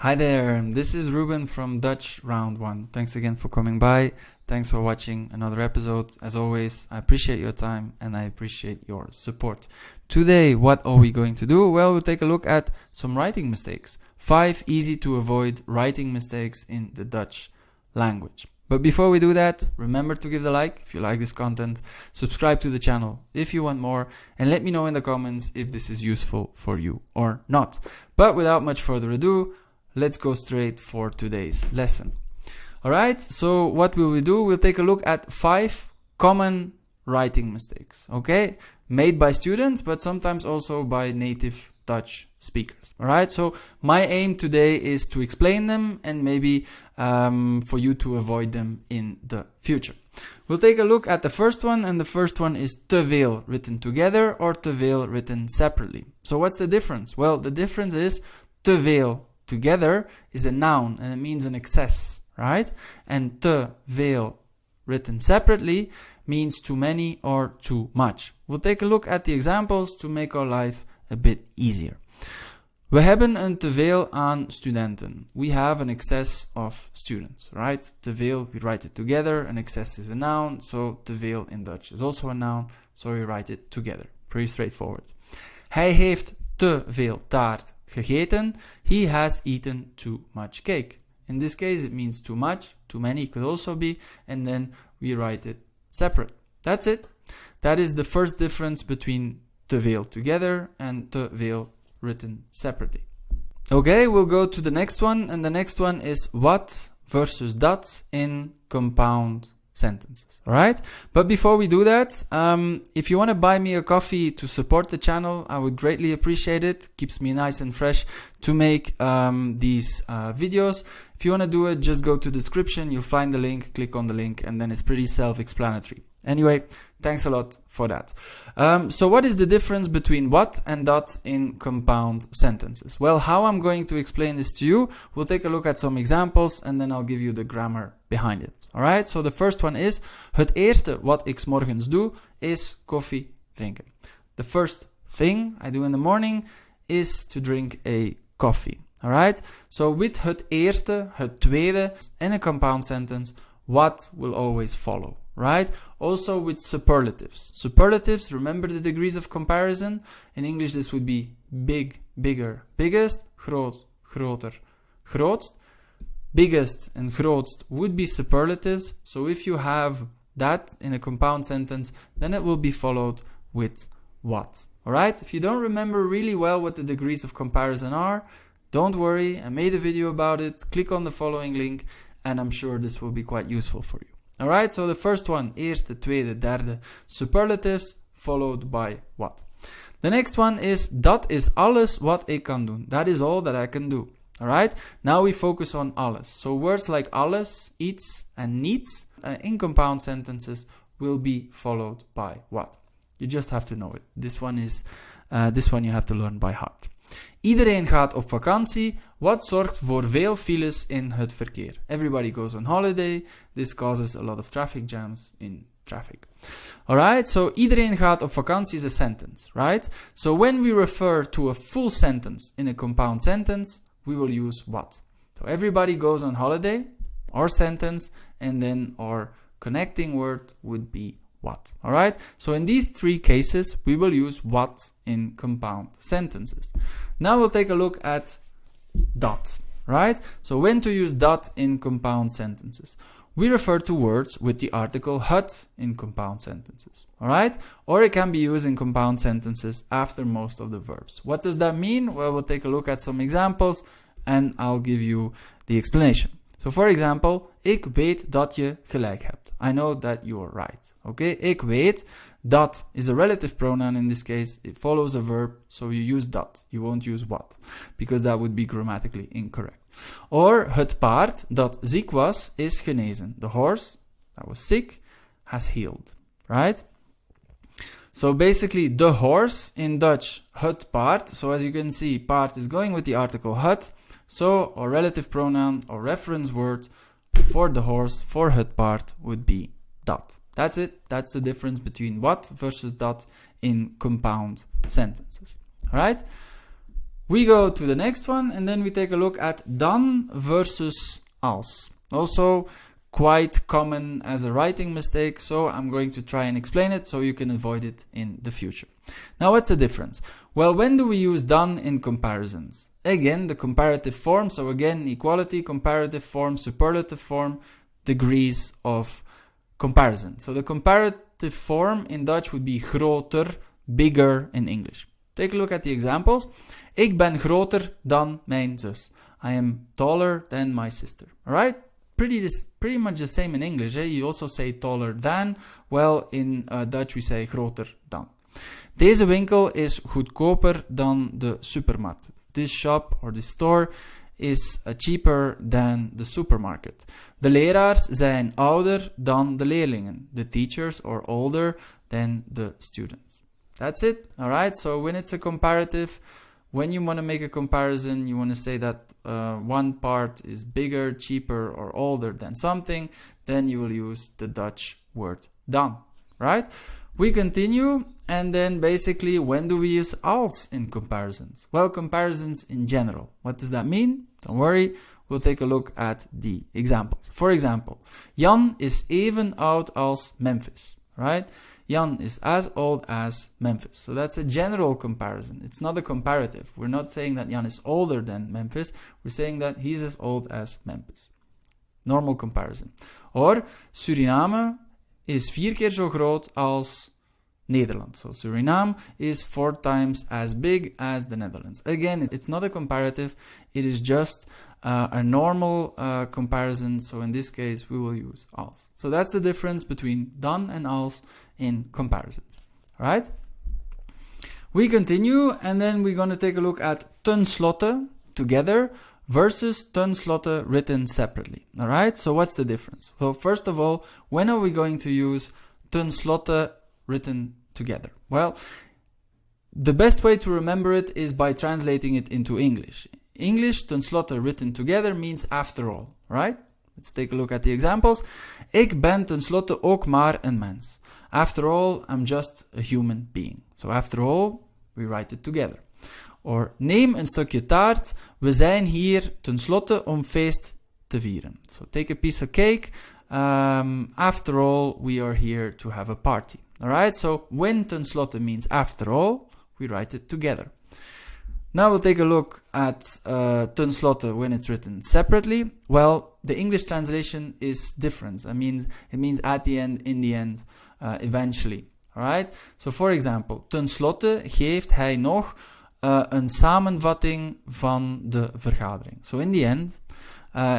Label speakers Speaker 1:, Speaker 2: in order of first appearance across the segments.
Speaker 1: Hi there, this is Ruben from Dutch Round 1. Thanks again for coming by. Thanks for watching another episode. As always, I appreciate your time and I appreciate your support. Today, what are we going to do? Well, we'll take a look at some writing mistakes. 5 easy to avoid writing mistakes in the Dutch language. But before we do that, remember to give the like if you like this content, subscribe to the channel if you want more, and let me know in the comments if this is useful for you or not. But without much further ado, let's go straight for today's lesson. Alright, so what will we do? We'll take a look at 5 common writing mistakes, okay? Made by students, but sometimes also by native Dutch speakers. Alright, so my aim today is to explain them and maybe for you to avoid them in the future. We'll take a look at the first one, and the first one is te veel written together or te veel written separately. So what's the difference? Well, the difference is te veel together is a noun and it means an excess, right? And te veel written separately means too many or too much. We'll take a look at the examples to make our life a bit easier. We hebben een te veel aan studenten. We have an excess of students, right? Te veel, we write it together. An excess is a noun, so te veel in Dutch is also a noun, so we write it together. Pretty straightforward. Hij heeft te veel taart gegeten. He has eaten too much cake. In this case, it means too much, too many could also be, and then we write it separate. That's it. That is the first difference between te veel together and te veel written separately. Okay, we'll go to the next one, and the next one is wat versus dat in compound sentences. Alright, but before we do that, if you want to buy me a coffee to support the channel, I would greatly appreciate it. Keeps me nice and fresh to make these videos. If you want to do it, just go to the description, you'll find the link, click on the link, and then it's pretty self-explanatory. Anyway, thanks a lot for that. So what is the difference between what and dat in compound sentences? Well, how I'm going to explain this to you, we'll take a look at some examples and then I'll give you the grammar behind it. Alright, so the first one is: Het eerste wat ik 's morgens doe is koffie drinken. The first thing I do in the morning is to drink a coffee. Alright, so with het eerste, het tweede, in a compound sentence, what will always follow. Right? Also with superlatives. Superlatives, remember the degrees of comparison? In English this would be big, bigger, biggest, groot, groter, grootst. Biggest and grootst would be superlatives. So if you have that in a compound sentence, then it will be followed with what. Alright? If you don't remember really well what the degrees of comparison are, don't worry, I made a video about it. Click on the following link and I'm sure this will be quite useful for you. Alright, so the first one, eerste, tweede, derde, superlatives, followed by what. The next one is, dat is alles wat ik kan doen. That is all that I can do. Alright, now we focus on alles. So words like alles, iets, and niets in compound sentences will be followed by what. You just have to know it. This one you have to learn by heart. Iedereen gaat op vakantie, wat zorgt voor veel files in het verkeer. Everybody goes on holiday, this causes a lot of traffic jams in traffic. Alright, so iedereen gaat op vakantie is a sentence, right? So when we refer to a full sentence in a compound sentence, we will use what. So everybody goes on holiday, our sentence, and then our connecting word would be what. Alright, so in these 3 cases we will use what in compound sentences. Now we'll take a look at dat, right? So when to use dat in compound sentences. We refer to words with the article het in compound sentences. Alright, or it can be used in compound sentences after most of the verbs. What does that mean? Well, we'll take a look at some examples and I'll give you the explanation. So for example, ik weet dat je gelijk hebt. I know that you are right. Okay, ik weet. Dat is a relative pronoun in this case. It follows a verb, so you use dat. You won't use what, because that would be grammatically incorrect. Or het paard dat ziek was is genezen. The horse that was sick has healed. Right? So basically the horse in Dutch, het paard. So as you can see, paard is going with the article het. So our relative pronoun or reference word for the horse, for het paard, would be dat. That's it. That's the difference between what versus dat in compound sentences. Alright? We go to the next one, and then we take a look at dan versus als. Also quite common as a writing mistake, so I'm going to try and explain it so you can avoid it in the future. Now, what's the difference? Well, when do we use dan in comparisons? Again, the comparative form, so again, equality, comparative form, superlative form, degrees of comparison. So the comparative form in Dutch would be groter, bigger in English. Take a look at the examples. Ik ben groter dan mijn zus. I am taller than my sister. Alright? Pretty much the same in English. You also say taller than. Well, in Dutch we say groter dan. Deze winkel is goedkoper dan de supermarkt. This shop or this store is cheaper than the supermarket. De leraars zijn ouder dan de leerlingen. The teachers are older than the students. That's it. Alright, so when it's a comparative, when you want to make a comparison, you want to say that one part is bigger, cheaper, or older than something, then you will use the Dutch word dan. Right? We continue, and then basically, when do we use als in comparisons? Well, comparisons in general. What does that mean? Don't worry, we'll take a look at the examples. For example, Jan is even oud als Memphis, right? Jan is as old as Memphis. So that's a general comparison. It's not a comparative. We're not saying that Jan is older than Memphis. We're saying that he's as old as Memphis. Normal comparison. Or Suriname is 4 keer zo groot als Nederland. So Suriname is 4 times as big as the Netherlands. Again, it's not a comparative. It is just a normal comparison. So in this case, we will use als. So that's the difference between dan and als in comparisons. Alright? We continue, and then we're going to take a look at Tenslotte together versus Tenslotte written separately. Alright? So what's the difference? So first of all, when are we going to use Tenslotte written together? Well, the best way to remember it is by translating it into English. English, Tenslotte written together means after all, right? Let's take a look at the examples. Ik ben tenslotte ook maar een mens. After all, I'm just a human being. So after all, we write it together. Or neem een stukje taart. We zijn hier tenslotte om feest te vieren. So take a piece of cake. After all, we are here to have a party. Alright, so when tenslotte means after all, we write it together. Now we'll take a look at tenslotte when it's written separately. Well, the English translation is different. I mean, it means at the end, in the end, eventually. Alright? So for example, tenslotte geeft hij nog een samenvatting van de vergadering. So in the end,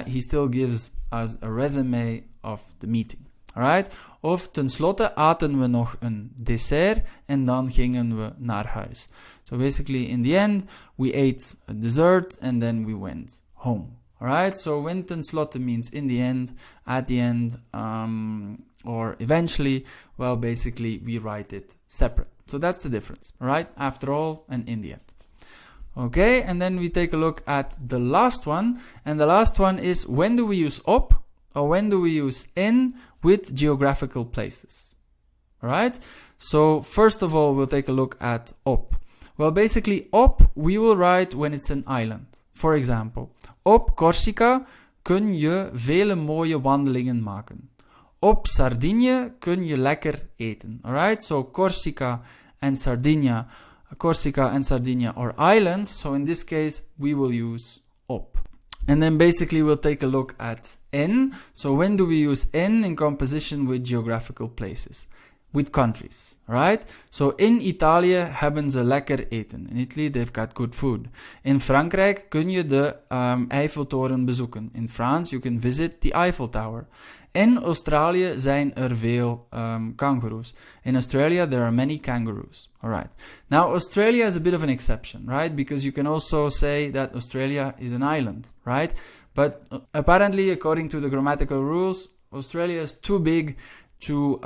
Speaker 1: he still gives us a resume of the meeting. Alright? Of tenslotte aten we nog een dessert en dan gingen we naar huis. So basically in the end we ate a dessert and then we went home. Alright? So when tenslotte means in the end, at the end, or eventually, well basically we write it separate. So that's the difference. Alright? After all and in the end. Okay, and then we take a look at the last one, and the last one is when do we use op or when do we use in with geographical places. Alright? So first of all, we'll take a look at op. Well, basically op we will write when it's an island. For example, op Corsica kun je vele mooie wandelingen maken. Op Sardinië kun je lekker eten. Alright? So Corsica and Sardinia are islands. So in this case, we will use op. And then basically we'll take a look at in. So when do we use in composition with geographical places? With countries, right? So in Italië hebben ze lekker eten. In Italy they've got good food. In Frankrijk kun je de Eiffeltoren bezoeken. In France you can visit the Eiffel Tower. In Australië zijn er veel kangaroos. In Australia there are many kangaroos. Alright. Now Australia is a bit of an exception, right? Because you can also say that Australia is an island, right? But apparently, according to the grammatical rules, Australia is too big to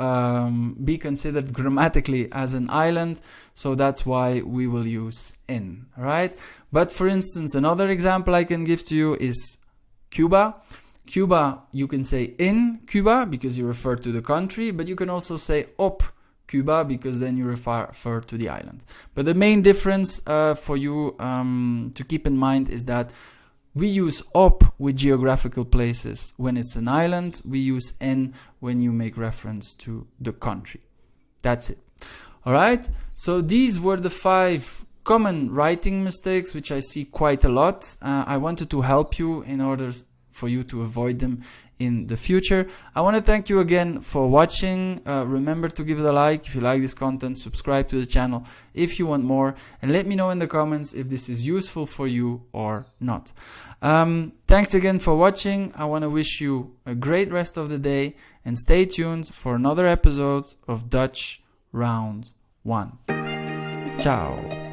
Speaker 1: be considered grammatically as an island, so that's why we will use in, right? But for instance, another example I can give to you is Cuba. Cuba, you can say in Cuba because you refer to the country, but you can also say op Cuba, because then you refer to the island. But the main difference for you to keep in mind is that we use op with geographical places when it's an island. We use en when you make reference to the country. That's it. All right. So these were the 5 common writing mistakes, which I see quite a lot. I wanted to help you in order for you to avoid them in the future. I want to thank you again for watching. Remember to give it a like if you like this content, subscribe to the channel if you want more, and let me know in the comments if this is useful for you or not. Thanks again for watching. I want to wish you a great rest of the day, and stay tuned for another episode of Dutch Round 1. Ciao.